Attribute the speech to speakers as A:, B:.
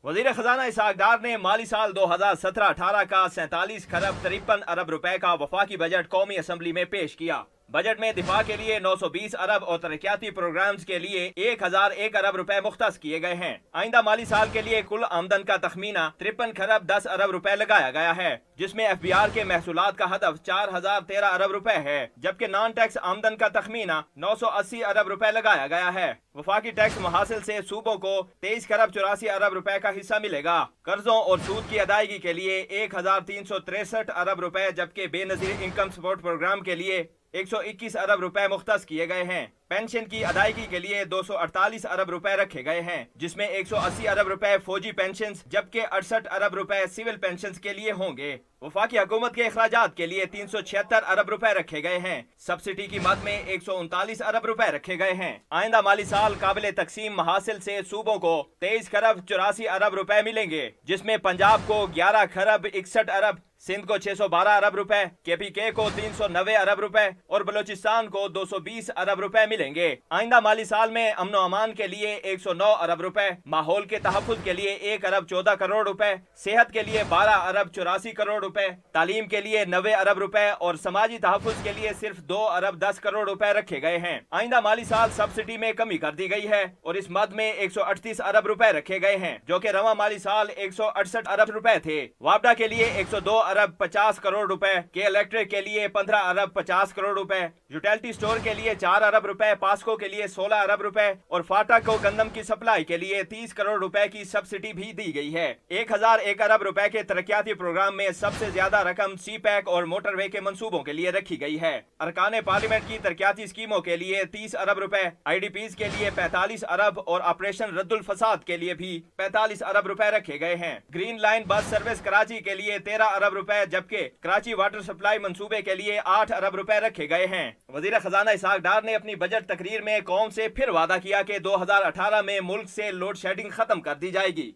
A: वजीर खजाना इसहाक डार ने माली साल 2017-18 का 47 खरब 53 अरब रुपए का वफाकी बजट कौमी असम्बली में पेश किया। बजट में दिफा के लिए 920 अरब और तरक्याती प्रोग्राम्स के लिए 1001 अरब रुपए मुख्तस किए गए हैं। आइंदा माली साल के लिए कुल आमदन का तखमीना 53 खरब 10 अरब रुपए लगाया गया है, जिसमें FBR के महसूलात का हदफ 4013 अरब रुपए है, जबकि नॉन टैक्स आमदन का तखमीना 980 अरब रुपए लगाया गया है। वफाकी टैक्स मुहासिल से सूबों को 23 खरब 84 अरब रुपए का हिस्सा मिलेगा। कर्जों और सूद की अदायगी के लिए 1363 अरब रुपए, जबकि बेनजीर इनकम सपोर्ट प्रोग्राम के लिए 121 अरब रुपए मुख्तस किए गए हैं। पेंशन की अदायगी के लिए 248 अरब रुपए रखे गए हैं, जिसमें 180 अरब रुपए फौजी पेंशन जबकि 68 अरब रुपए सिविल पेंशन के लिए होंगे। वफाकी हुकूमत के अखराजात के लिए 376 अरब रुपए रखे गए हैं। सब्सिडी की मद में 139 अरब रुपए रखे गए हैं। आइंदा माली साल काबिल तकसीम महासिल से सूबों को 23 खरब 84 अरब रुपए मिलेंगे, जिसमें पंजाब को 11 खरब 61 अरब, सिंध को 612 अरब रुपए, KPK को 390 अरब रुपए और बलोचिस्तान को 220 अरब रुपए मिलेंगे। आइंदा माली साल में अमन व अमान के लिए 109 अरब रुपए, माहौल के तहफ़्फ़ुज़ के लिए 1 अरब 14 करोड़ रुपए, सेहत के लिए 12 अरब 84 करोड़ रुपए, तालीम के लिए 90 अरब रुपए और समाजी तहफ़्फ़ुज़ के लिए सिर्फ 2 अरब 10 करोड़ रुपए रखे गए हैं। आइंदा माली साल सब्सिडी में कमी कर दी गई है और इस मद में 138 अरब रुपए रखे गए हैं, जो कि रवा माली साल 168 अरब रुपए थे। वापडा के लिए 102 अरब 50 करोड़ रुपए, के इलेक्ट्रिक के लिए 15 अरब 50 करोड़ रुपए, यूटिलिटी स्टोर के लिए 4 अरब रुपए, पास्को के लिए 16 अरब रुपए और फाटा को गंदम की सप्लाई के लिए 30 करोड़ रुपए की सब्सिडी भी दी गई है। 1001 अरब रुपए के तरक्याती प्रोग्राम में सबसे ज्यादा रकम CPEC और मोटरवे के मंसूबों के लिए रखी गई है। अरकान पार्लियामेंट की तरक्याती स्कीमों के लिए 30 अरब रुपए, IDPs के लिए 45 अरब और ऑपरेशन रद्दुल फसाद के लिए भी 45 अरब रुपए रखे गए हैं। Green line bus service Karachi के लिए 13 अरब रुपए, जबकि कराची वाटर सप्लाई मंसूबे के लिए 8 अरब रुपए रखे गए हैं। वजीर खजाना इसहाक डार ने अपनी बजट तकरीर में कौम से फिर वादा किया कि 2018 में मुल्क से लोड शेडिंग खत्म कर दी जाएगी।